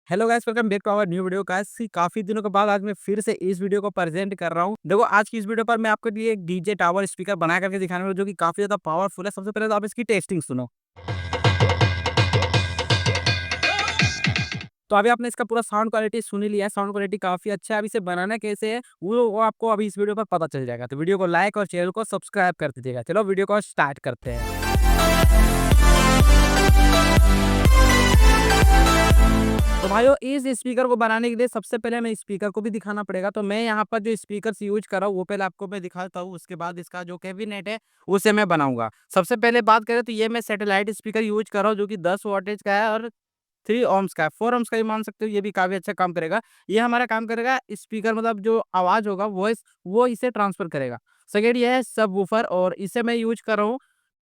Hello guys, welcome back to our new video. Guys काफी दिनों के बाद आज मैं फिर से इस वीडियो को प्रेजेंट कर रहा हूँ। देखो आज की इस वीडियो पर मैं आपके लिए एक डीजे टावर स्पीकर बना करके दिखाने वाला हूँ, जो कि काफी ज्यादा पावरफुल है। सबसे पहले तो आप इसकी टेस्टिंग सुनो। तो अभी आपने इसका पूरा साउंड क्वालिटी सुन ही लिया है। साउंड क्वालिटी काफी अच्छा है। अब इसे बनाना कैसे है वो आपको अभी इस वीडियो पर पता चल जाएगा। तो वीडियो को लाइक और चैनल को सब्सक्राइब कर दीजिएगा। चलो वीडियो को स्टार्ट करते हैं। तो भाइयों, इस स्पीकर को बनाने के लिए सबसे पहले हमें स्पीकर को भी दिखाना पड़ेगा। तो मैं यहाँ पर जो स्पीकर्स यूज कर रहा हूँ वो पहले आपको मैं दिखाता हूँ। उसके बाद इसका जो कैबिनेट है उसे मैं बनाऊंगा। सबसे पहले बात करें तो ये मैं सैटेलाइट स्पीकर यूज कर रहा हूँ, जो कि 10 वॉटेज का है और 3 ओम्स का है। 4 ओम्स का भी मान सकते हो, ये भी काफी अच्छा काम करेगा। ये हमारा काम करेगा स्पीकर, मतलब जो आवाज होगा वॉइस वो इसे ट्रांसफर करेगा। सेकेंड ये है सब वूफर, और इसे मैं यूज कर रहा हूँ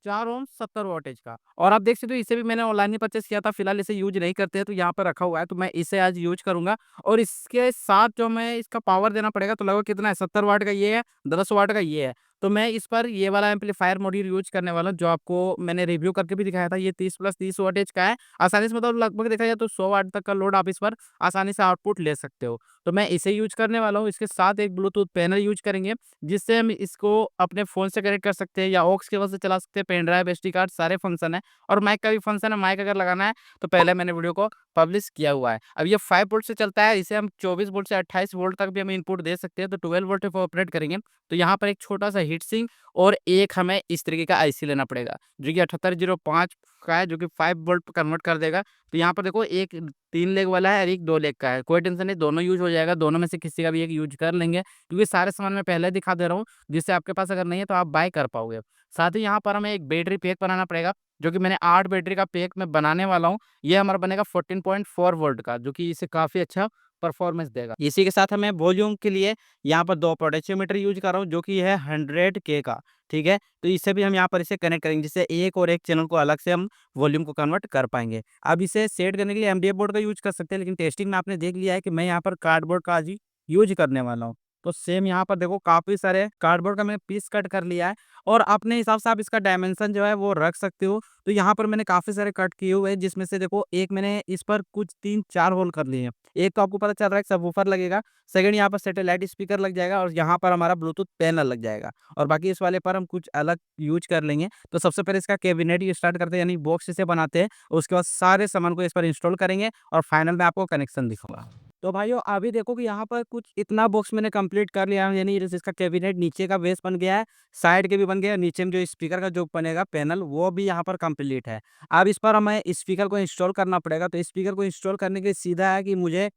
4 ओम 70 वॉटेज का। और आप देख सकते हो इसे भी मैंने ऑनलाइन ही परचेस किया था। फिलहाल इसे यूज नहीं करते हैं तो यहाँ पर रखा हुआ है, तो मैं इसे आज यूज करूंगा। और इसके साथ जो मैं इसका पावर देना पड़ेगा, तो लगभग कितना है, 70 वाट का ये है, 10 वाट का ये है। तो मैं इस पर ये वाला एम्पलीफायर मॉड्यूल यूज करने वाला हूँ, जो आपको मैंने रिव्यू करके भी दिखाया था। ये 30 + 30 वोल्टेज का है। आसानी से, मतलब लगभग देखा जाए तो 100 वाट तक का लोड आप इस पर आसानी से आउटपुट ले सकते हो। तो मैं इसे यूज करने वाला हूँ। इसके साथ एक ब्लूटूथ पैनल यूज करेंगे, जिससे हम इसको अपने फ़ोन से कनेक्ट कर सकते हैं या ऑक्स केबल से चला सकते हैं। पेन ड्राइव, एसडी कार्ड सारे फंक्शन है, और माइक का भी फंक्शन है। माइक अगर लगाना है तो पहले मैंने वीडियो को पब्लिश किया हुआ है। अब ये 5 वोल्ट से चलता है। इसे हम 24 वोल्ट से 28 वोल्ट तक भी हम इनपुट दे सकते हैं। तो 12 वोल्ट पे ऑपरेट करेंगे। तो यहाँ पर एक छोटा-सा हीट सिंक और एक हमें इस तरीके का आईसी लेना पड़ेगा, जो कि 7805 का है, जो कि 5 वोल्ट पे कन्वर्ट कर देगा। तो यहाँ पर देखो, एक 3 लेग वाला है और एक 2 लेग का है। कोई टेंशन नहीं, दोनों यूज़ हो जाएगा। दोनों में से किसी का भी एक यूज़ कर लेंगे, क्योंकि सारे सामान मैं पहले दिखा दे रहा हूँ, जिससे आपके पास अगर नहीं है तो आप बाय कर पाओगे। साथ ही यहाँ पर हमें एक बैटरी पैक बनाना पड़ेगा, जो कि मैंने 8 बैटरी का पैक मैं बनाने वाला हूँ। ये हमारा बनेगा 14.4 वोल्ट का, जो कि इसे काफ़ी अच्छा परफॉर्मेंस देगा। इसी के साथ हमें वॉल्यूम के लिए यहाँ पर 2 पोटेंशियोमीटर यूज़ कर रहा हूँ, जो कि है 100 के का, ठीक है? तो इससे भी हम यहाँ पर इसे कनेक्ट करेंगे, जिससे एक और एक चैनल को अलग से हम वॉल्यूम को कन्वर्ट कर पाएँगे। अब इसे सेट करने के लिए एमडीएफ बोर्ड का यूज़ कर सकते हैं, लेकिन टेस्टिंग में आपने देख लिया है कि मैं यहाँ पर कार्डबोर्ड का आज ही यूज़ करने वाला हूँ। तो सेम यहाँ पर देखो, काफ़ी सारे कार्डबोर्ड का मैंने पीस कट कर लिया है, और अपने हिसाब से आप इसका डायमेंशन जो है वो रख सकते हो। तो यहाँ पर मैंने काफ़ी सारे कट किए हुए हैं, जिसमें से देखो एक मैंने इस पर कुछ 3-4 होल कर लिए हैं। एक तो आपको पता चल रहा है सबवूफर लगेगा, सेकंड यहाँ पर सैटेलाइट स्पीकर लग जाएगा, और यहाँ पर हमारा ब्लूटूथ पैनल लग जाएगा, और बाकी इस वाले पर हम कुछ अलग यूज़ कर लेंगे। तो सबसे पहले इसका कैबिनेट ही स्टार्ट करते हैं, यानी बॉक्स इसे बनाते हैं। उसके बाद सारे सामान को इस पर इंस्टॉल करेंगे, और फाइनल में आपको कनेक्शन दिखाऊँगा। तो भाइयों, अभी देखो कि यहाँ पर कुछ इतना बॉक्स मैंने कंप्लीट कर लिया है, यानी इसका कैबिनेट नीचे का बेस बन गया है, साइड के भी बन गया है, नीचे में जो स्पीकर का जो बनेगा पैनल वो भी यहाँ पर कंप्लीट है। अब इस पर हमें स्पीकर को इंस्टॉल करना पड़ेगा। तो स्पीकर को इंस्टॉल करने के लिए सीधा है कि मुझे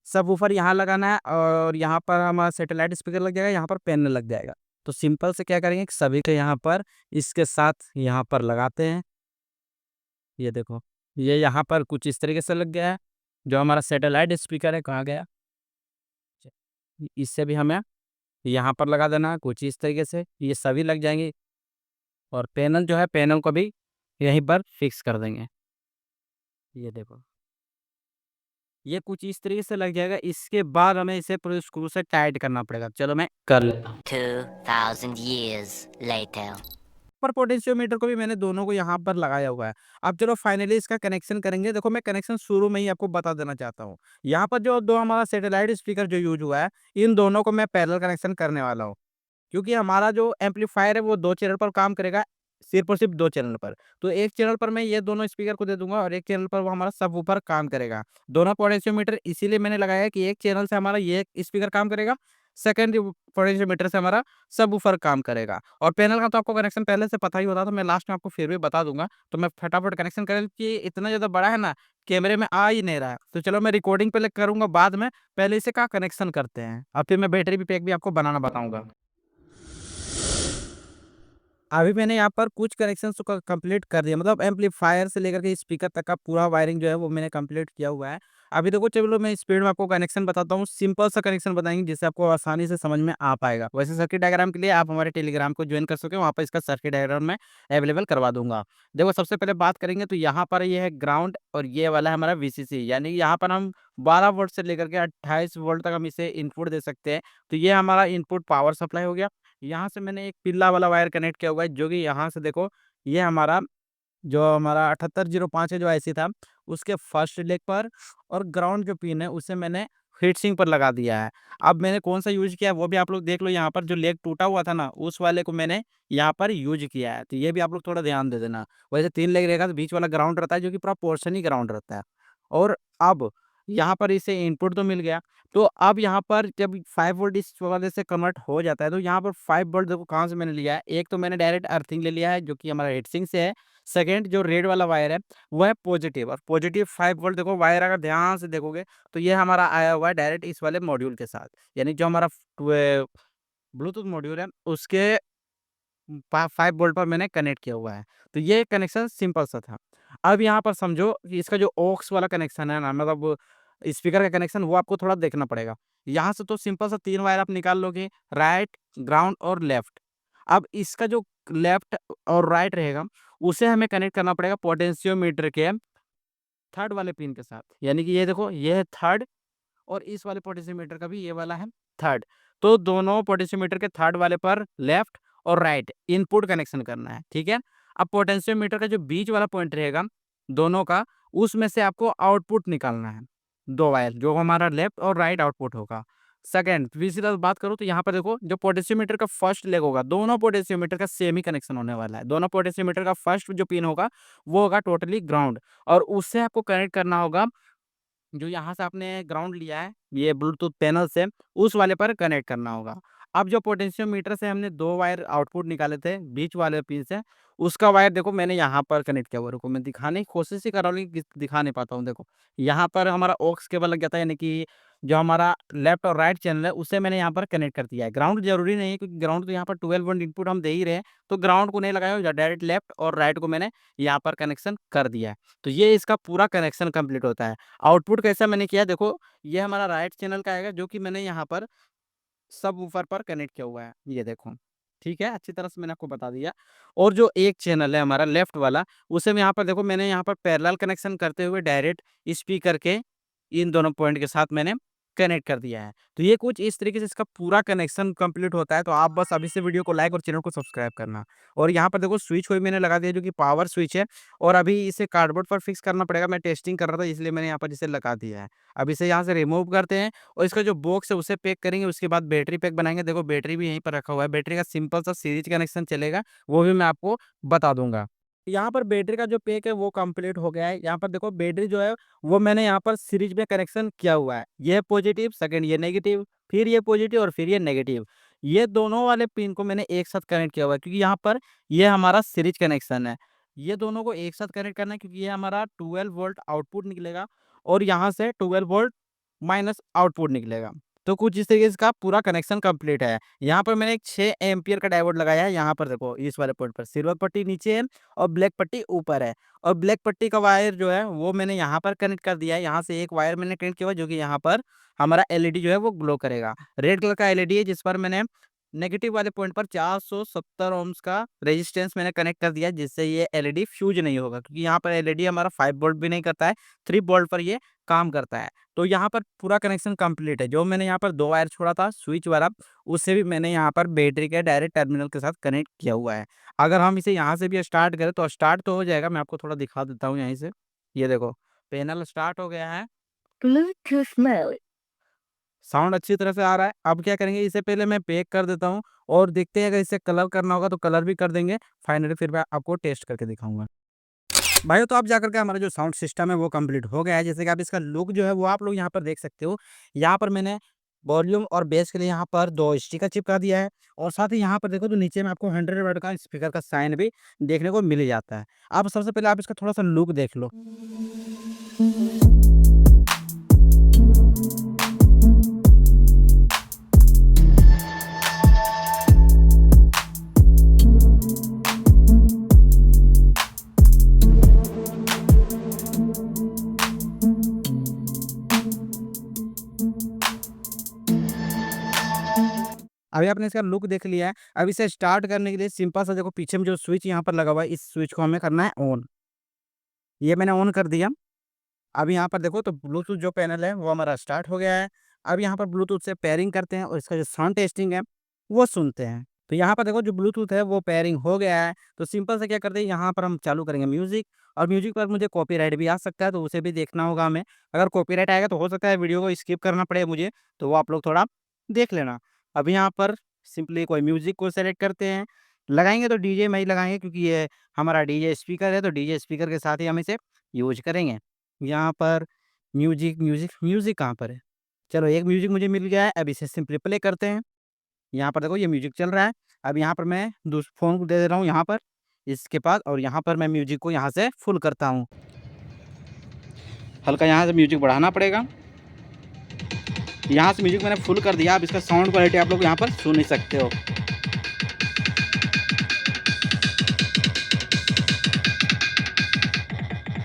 सबवूफर यहाँ लगाना है, और यहाँ पर हमारा सैटेलाइट स्पीकर लग जाएगा, यहाँ पर पैनल लग जाएगा। तो सिंपल से क्या करेंगे कि सभी को यहाँ पर इसके साथ यहाँ पर लगाते हैं। ये देखो, ये यहाँ पर कुछ इस तरीके से लग गया है। जो हमारा सैटेलाइट स्पीकर है, कहाँ गया? इससे भी हमें यहाँ पर लगा देना है कुछ इस तरीके से, ये सभी लग जाएंगे। और पैनल जो है, पैनल को भी यहीं पर फिक्स कर देंगे। ये देखो, ये कुछ इस तरीके से लग जाएगा। इसके बाद हमें इसे पूरे स्क्रू से टाइट करना पड़ेगा। चलो मैं कर लेता हूँ। 2000 years later. पर पोटेंशियोमीटर को भी मैंने दोनों को यहाँ पर लगाया हुआ है। अब चलो फाइनली इसका कनेक्शन करेंगे। देखो, मैं कनेक्शन शुरू में ही आपको बता देना चाहता हूँ। यहाँ पर जो दो हमारा सैटेलाइट स्पीकर जो यूज हुआ है, इन दोनों को मैं पैरेलल कनेक्शन करने वाला हूँ, क्योंकि हमारा जो एम्पलीफायर है वो 2 चैनल पर काम करेगा, सिर्फ़ और सिर्फ़ 2 चैनल पर। तो एक चैनल पर मैं ये दोनों स्पीकर को दे दूँगा, और एक चैनल पर वो हमारा सबवूफर काम करेगा। दोनों पोटेंशियोमीटर इसीलिए मैंने लगाया है कि एक चैनल से हमारा ये स्पीकर काम करेगा, सेकंड पोटेंशियोमीटर से हमारा सबवूफर काम करेगा। और पैनल का तो आपको कनेक्शन पहले से पता ही होता, तो मैं लास्ट में आपको फिर भी बता दूँगा। तो मैं फटाफट कनेक्शन कर, कि इतना ज़्यादा बड़ा है ना, कैमरे में आ ही नहीं रहा है। तो चलो मैं रिकॉर्डिंग पहले करूँगा बाद में, पहले इसे का कनेक्शन करते हैं, और फिर मैं बैटरी भी पैक भी आपको बनाना बताऊँगा। अभी मैंने यहाँ पर कुछ कनेक्शंस तो कंप्लीट कर दिया, मतलब एम्पलीफायर से लेकर के स्पीकर तक का पूरा वायरिंग जो है वो मैंने कंप्लीट किया हुआ है। अभी देखो, चलो मैं स्पीड में आपको कनेक्शन बताता हूँ। सिंपल सा कनेक्शन बताएंगे, जिससे आपको आसानी से समझ में आ पाएगा। वैसे सर्किट डायग्राम के लिए आप हमारे टेलीग्राम को ज्वाइन कर सकते हो, वहाँ पर इसका सर्किट डायग्राम मैं अवेलेबल करवा दूंगा। देखो, सबसे पहले बात करेंगे तो यहाँ पर ये है ग्राउंड, और ये वाला है हमारा वीसीसी, यानी यहाँ पर हम 12 वोल्ट से लेकर के 28 वोल्ट तक हम इसे इनपुट दे सकते हैं। तो ये हमारा इनपुट पावर सप्लाई हो गया। यहाँ से मैंने एक पीला वाला वायर कनेक्ट किया हुआ है, जो कि यहाँ से देखो, ये हमारा जो हमारा 7805 है जो आईसी था, उसके फर्स्ट लेग पर, और ग्राउंड जो पिन है उसे मैंने हीट सिंक पर लगा दिया है। अब मैंने कौन-सा यूज़ किया है वो भी आप लोग देख लो, यहाँ पर जो लेग टूटा हुआ था ना, उस वाले को मैंने यहाँ पर यूज़ किया है। तो ये भी आप लोग थोड़ा ध्यान दे देना। वैसे 3 लेग रहेगा तो बीच वाला ग्राउंड रहता है, जो कि पूरा पोर्शन ही ग्राउंड रहता है। और अब यहाँ पर इसे इनपुट तो मिल गया, तो अब यहाँ पर जब 5 वोल्ट इस वाले से कन्वर्ट हो जाता है, तो यहाँ पर 5 वोल्ट देखो कहाँ से मैंने लिया है। एक तो मैंने डायरेक्ट अर्थिंग ले लिया है, जो कि हमारा हीट सिंक से है। सेकंड जो रेड वाला वायर है, वो है पॉजिटिव, और पॉजिटिव 5 वोल्ट देखो वायर अगर ध्यान से देखोगे, तो ये हमारा आया हुआ है डायरेक्ट इस वाले मॉड्यूल के साथ। यानी जो हमारा ब्लूटूथ मॉड्यूल है, उसके 5 वोल्ट पर मैंने कनेक्ट किया हुआ है। तो ये कनेक्शन सिंपल सा था। अब यहाँ पर समझो कि इसका जो ऑक्स वाला कनेक्शन है ना, मतलब स्पीकर का कनेक्शन, वो आपको थोड़ा देखना पड़ेगा। यहाँ से तो सिंपल सा 3 वायर आप निकाल लोगे, राइट, ग्राउंड और लेफ्ट। अब इसका जो लेफ्ट और राइट रहेगा, उसे हमें कनेक्ट करना पड़ेगा पोटेंशियोमीटर के थर्ड वाले पिन के साथ। यानी कि ये देखो, ये है थर्ड, और इस वाले पोटेंशियोमीटर का भी ये वाला है थर्ड। तो दोनों पोटेंशियोमीटर के थर्ड वाले पर लेफ्ट और राइट इनपुट कनेक्शन करना है, ठीक है? अब पोटेंशियोमीटर का जो बीच वाला पॉइंट रहेगा दोनों का, उसमें से आपको आउटपुट निकालना है। 2 वायर जो हमारा लेफ्ट और राइट आउटपुट होगा। सेकंड तीसरी तरफ बात करूँ तो यहाँ पर देखो, जो पोटेंशियोमीटर का फर्स्ट लेग होगा, दोनों पोटेंशियोमीटर का सेम ही कनेक्शन होने वाला है। दोनों पोटेंशियोमीटर का फर्स्ट जो पिन होगा, वो होगा टोटली ग्राउंड, और उससे आपको कनेक्ट करना होगा जो यहाँ से आपने ग्राउंड लिया है, ये ब्लूटूथ पैनल से, उस वाले पर कनेक्ट करना होगा। अब जो पोटेंशियोमीटर से हमने 2 वायर आउटपुट निकाले थे बीच वाले पिन से, उसका वायर देखो मैंने यहाँ पर कनेक्ट किया हुआ है। रुको मैं दिखाने की कोशिश ही कर रहा हूँ, लेकिन दिखा नहीं पाता हूँ। देखो, यहाँ पर हमारा ऑक्स केबल लग जाता है, यानी कि जो हमारा लेफ्ट और राइट चैनल है, उसे मैंने यहाँ पर कनेक्ट कर दिया है। ग्राउंड ज़रूरी नहीं है, क्योंकि ग्राउंड तो यहाँ पर 12 वोल्ट इनपुट हम दे ही रहे हैं, तो ग्राउंड को नहीं लगाया, डायरेक्ट लेफ्ट और राइट को मैंने यहाँ पर कनेक्शन कर दिया है। तो ये इसका पूरा कनेक्शन कंप्लीट होता है। आउटपुट कैसा मैंने किया देखो, ये हमारा राइट चैनल का आएगा, जो कि मैंने यहाँ पर सबवूफर पर कनेक्ट किया हुआ है, ये देखो। ठीक है, अच्छी तरह से मैंने आपको बता दिया। और जो एक चैनल है हमारा लेफ्ट वाला, उसे मैं यहाँ पर देखो, मैंने यहाँ पर पैरेलल कनेक्शन करते हुए डायरेक्ट स्पीकर के इन दोनों पॉइंट के साथ मैंने कनेक्ट कर दिया है। तो ये कुछ इस तरीके से इसका पूरा कनेक्शन कंप्लीट होता है। तो आप बस अभी से वीडियो को लाइक और चैनल को सब्सक्राइब करना। और यहाँ पर देखो स्विच कोई मैंने लगा दिया, जो कि पावर स्विच है, और अभी इसे कार्डबोर्ड पर फिक्स करना पड़ेगा। मैं टेस्टिंग कर रहा था, इसलिए मैंने यहाँ पर इसे लगा दिया है। अब इसे यहाँ से रिमूव करते हैं, और इसका जो बॉक्स है उसे पैक करेंगे, उसके बाद बैटरी पैक बनाएँगे। देखो बैटरी भी यहीं पर रखा हुआ है, बैटरी का सिंपल सा सीरीज कनेक्शन चलेगा, वो भी मैं आपको बता दूँगा। यहाँ पर बैटरी का जो पैक है वो कंप्लीट हो गया है। यहाँ पर देखो बैटरी जो है, वो मैंने यहाँ पर सीरीज में कनेक्शन किया हुआ है। ये पॉजिटिव, सेकंड ये नेगेटिव, फिर ये पॉजिटिव और फिर ये नेगेटिव। ये दोनों वाले पिन को मैंने एक साथ कनेक्ट किया हुआ है, क्योंकि यहाँ पर ये हमारा सीरीज कनेक्शन है। ये दोनों को एक साथ कनेक्ट करना है, क्योंकि ये हमारा 12 वोल्ट आउटपुट निकलेगा, और यहाँ से 12 वोल्ट माइनस आउटपुट निकलेगा। तो कुछ इस तरीके से इसका पूरा कनेक्शन कंप्लीट है। यहाँ पर मैंने एक 6 एम्पीयर का डायोड लगाया है, यहाँ पर देखो इस वाले पॉइंट पर सिल्वर पट्टी नीचे है और ब्लैक पट्टी ऊपर है, और ब्लैक पट्टी का वायर जो है वो मैंने यहाँ पर कनेक्ट कर दिया है। यहाँ से एक वायर मैंने कनेक्ट किया हुआ है, जो कि यहाँ पर हमारा एलईडी जो है वो ग्लो करेगा। रेड कलर का एलईडी है, जिस पर मैंने नेगेटिव वाले पॉइंट पर 470 ओम्स का रेजिस्टेंस मैंने कनेक्ट कर दिया है, जिससे ये एलईडी फ्यूज नहीं होगा, क्योंकि यहाँ पर एलईडी हमारा 5 वोल्ट भी नहीं करता है, 3 वोल्ट पर ये काम करता है। तो यहाँ पर पूरा कनेक्शन कंप्लीट है। जो मैंने यहाँ पर 2 वायर छोड़ा था स्विच वाला, उससे भी मैंने यहाँ पर बैटरी के डायरेक्ट टर्मिनल के साथ कनेक्ट किया हुआ है। अगर हम इसे यहाँ से भी स्टार्ट करें तो स्टार्ट तो हो जाएगा, मैं आपको थोड़ा दिखा देता हूँ यहीं से। ये देखो, पैनल स्टार्ट हो गया है। Bluetooth mode. साउंड अच्छी तरह से आ रहा है। अब क्या करेंगे, इसे पहले मैं पैक कर देता हूँ, और देखते हैं अगर इसे कलर करना होगा तो कलर भी कर देंगे। फाइनली फिर मैं आपको टेस्ट करके दिखाऊँगा। भाइयों, तो अब जाकर के हमारा जो साउंड सिस्टम है वो कंप्लीट हो गया है। जैसे कि आप इसका लुक जो है वो आप लोग यहाँ पर देख सकते हो। यहाँ पर मैंने वॉल्यूम और बेस के लिए यहाँ पर 2 स्टिकर चिपका दिया है, और साथ ही यहाँ पर देखो तो नीचे में आपको 100 वाट का स्पीकर का साइन भी देखने को मिल जाता है। अब सबसे पहले आप इसका थोड़ा-सा लुक देख लो। अभी आपने इसका लुक देख लिया है। अब इसे स्टार्ट करने के लिए सिंपल सा देखो, पीछे में जो स्विच यहाँ पर लगा हुआ है, इस स्विच को हमें करना है ऑन। ये मैंने ऑन कर दिया। अब यहाँ पर देखो तो ब्लूटूथ जो पैनल है वो हमारा स्टार्ट हो गया है। अब यहाँ पर ब्लूटूथ से पेयरिंग करते हैं, और इसका जो साउंड टेस्टिंग है वो सुनते हैं। तो यहाँ पर देखो जो ब्लूटूथ है वो पेयरिंग हो गया है। तो सिंपल से क्या करते हैं, यहाँ पर हम चालू करेंगे म्यूज़िक, और म्यूज़िक पर मुझे कॉपीराइट भी आ सकता है, तो उसे भी देखना होगा हमें। अगर कॉपीराइट आएगा तो हो सकता है वीडियो को स्किप करना पड़े मुझे, तो वो आप लोग थोड़ा देख लेना। अब यहाँ पर सिंपली कोई म्यूज़िक को सेलेक्ट करते हैं, लगाएँगे तो डीजे में ही लगाएँगे, क्योंकि ये हमारा डीजे स्पीकर है, तो डीजे स्पीकर के साथ ही हम इसे यूज़ करेंगे। यहाँ पर म्यूज़िक, म्यूज़िक, म्यूज़िक कहाँ पर है? चलो एक म्यूज़िक मुझे मिल गया है, अब इसे सिंपली प्ले करते हैं। यहाँ पर देखो ये म्यूज़िक चल रहा है। अब यहाँ पर मैं दूस फ़ोन को दे दे रहा हूँ यहाँ पर, इसके पास, और यहाँ पर मैं म्यूज़िक को यहाँ से फुल करता हूँ। हल्का यहाँ से म्यूज़िक बढ़ाना पड़ेगा। यहाँ से म्यूज़िक मैंने फुल कर दिया। अब इसका साउंड क्वालिटी आप लोग यहाँ पर सुन ही सकते हो।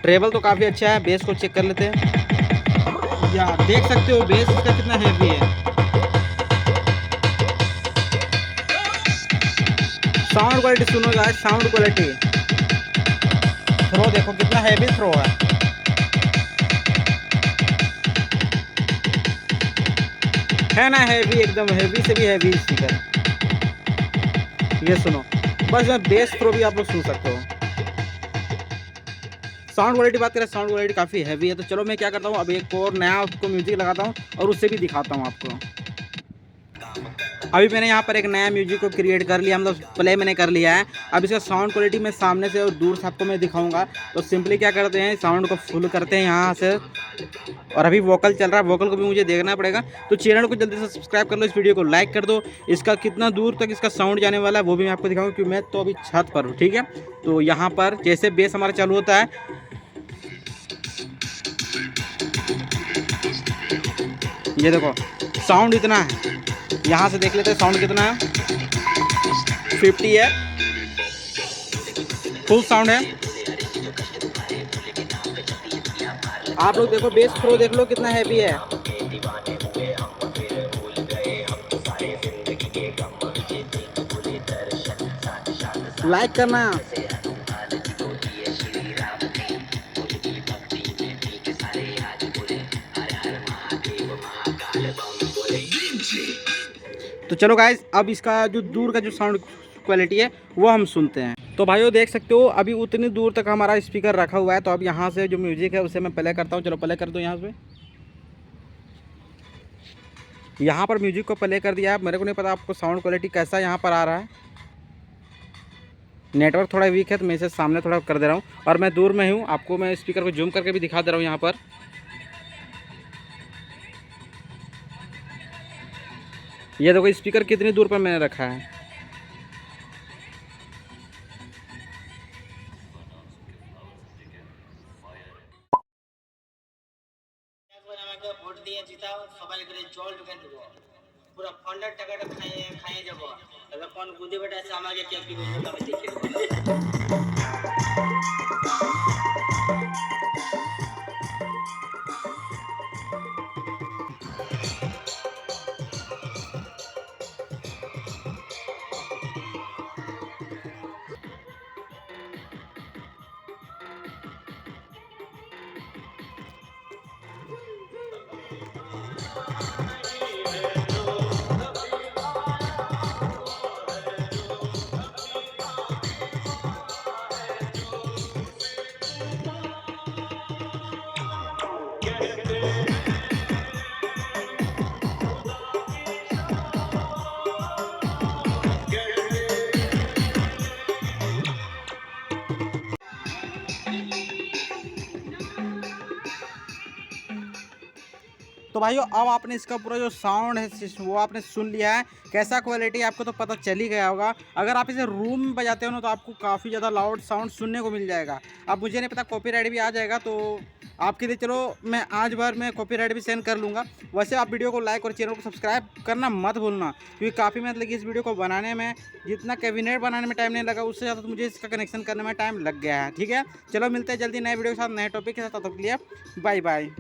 ट्रेवल तो काफ़ी अच्छा है, बेस को चेक कर लेते हैं। या देख सकते हो बेस इसका कितना हेवी है। साउंड क्वालिटी सुनो गाइस, साउंड क्वालिटी। थ्रो देखो कितना हेवी थ्रो है ना, हेवी, एकदम हेवी से भी हेवी स्पीकर। ये सुनो, बस मैं बेस थ्रो भी आप लोग सुन सकते हो। साउंड क्वालिटी बात करें, साउंड क्वालिटी काफ़ी हैवी है। तो चलो मैं क्या करता हूँ, अब एक और नया आपको म्यूजिक लगाता हूँ और उससे भी दिखाता हूँ आपको। अभी मैंने यहाँ पर एक नया म्यूजिक को क्रिएट कर लिया, मतलब प्ले मैंने कर लिया है। अब इसका साउंड क्वालिटी मैं सामने से और दूर से आपको मैं दिखाऊंगा। तो सिंपली क्या करते हैं, साउंड को फुल करते हैं यहाँ से, और अभी वोकल चल रहा है, वोकल को भी मुझे देखना पड़ेगा। तो चैनल को जल्दी से सब्सक्राइब कर लो, इस वीडियो को लाइक कर दो। इसका कितना दूर तक इसका साउंड जाने वाला है वो भी मैं आपको दिखाऊंगा, क्योंकि मैं तो अभी छत पर हूँ, ठीक है। तो यहाँ पर जैसे बेस हमारा चालू होता है, ये देखो साउंड इतना है। यहाँ से देख लेते हैं साउंड कितना है, 50 है, फुल साउंड है। आप लोग देखो बेस थ्रो देख लो कितना हैवी है। लाइक करना। तो चलो गाइस, अब इसका जो दूर का जो साउंड क्वालिटी है वो हम सुनते हैं। तो भाइयों देख सकते हो अभी उतनी दूर तक हमारा स्पीकर रखा हुआ है। तो अब यहाँ से जो म्यूजिक है उसे मैं प्ले करता हूँ। चलो प्ले कर दो यहाँ से। यहाँ पर म्यूजिक को प्ले कर दिया है। मेरे को नहीं पता आपको साउंड क्वालिटी कैसा यहाँ पर आ रहा है। नेटवर्क थोड़ा वीक है तो मैं इसे सामने थोड़ा कर दे रहा हूँ, और मैं दूर में हूँ, आपको मैं स्पीकर को जूम करके भी दिखा दे रहा हूँ। यहाँ पर ये देखो स्पीकर कितनी दूर पर मैंने रखा है। ভোট দিয়ে জিতাও, সবাই করে জল ঢুকে দেবো, পুরো ফান্ডার টাকাটা খাইয়ে খাইয়ে যাবো। এবার কোন গুদি বেটা আছে আমাকে কে কি বলবো আমি দেখিয়ে तो भाइयों अब आपने इसका पूरा जो साउंड है वो आपने सुन लिया है। कैसा क्वालिटी आपको तो पता चल ही गया होगा। अगर आप इसे रूम में बजाते हो ना तो आपको काफ़ी ज़्यादा लाउड साउंड सुनने को मिल जाएगा। अब मुझे नहीं पता कॉपीराइट भी आ जाएगा, तो आपके लिए चलो मैं आज भर में कॉपीराइट भी सेंड कर लूँगा। वैसे आप वीडियो को लाइक और चैनल को सब्सक्राइब करना मत भूलना, क्योंकि काफ़ी मेहनत लगी इस वीडियो को बनाने में। जितना कैबिनेट बनाने में टाइम नहीं लगा उससे ज़्यादा तो मुझे इसका कनेक्शन करने में टाइम लग गया है, ठीक है। चलो मिलते हैं जल्दी नए वीडियो के साथ, नए टॉपिक के साथ। तब तक के लिए बाय बाय।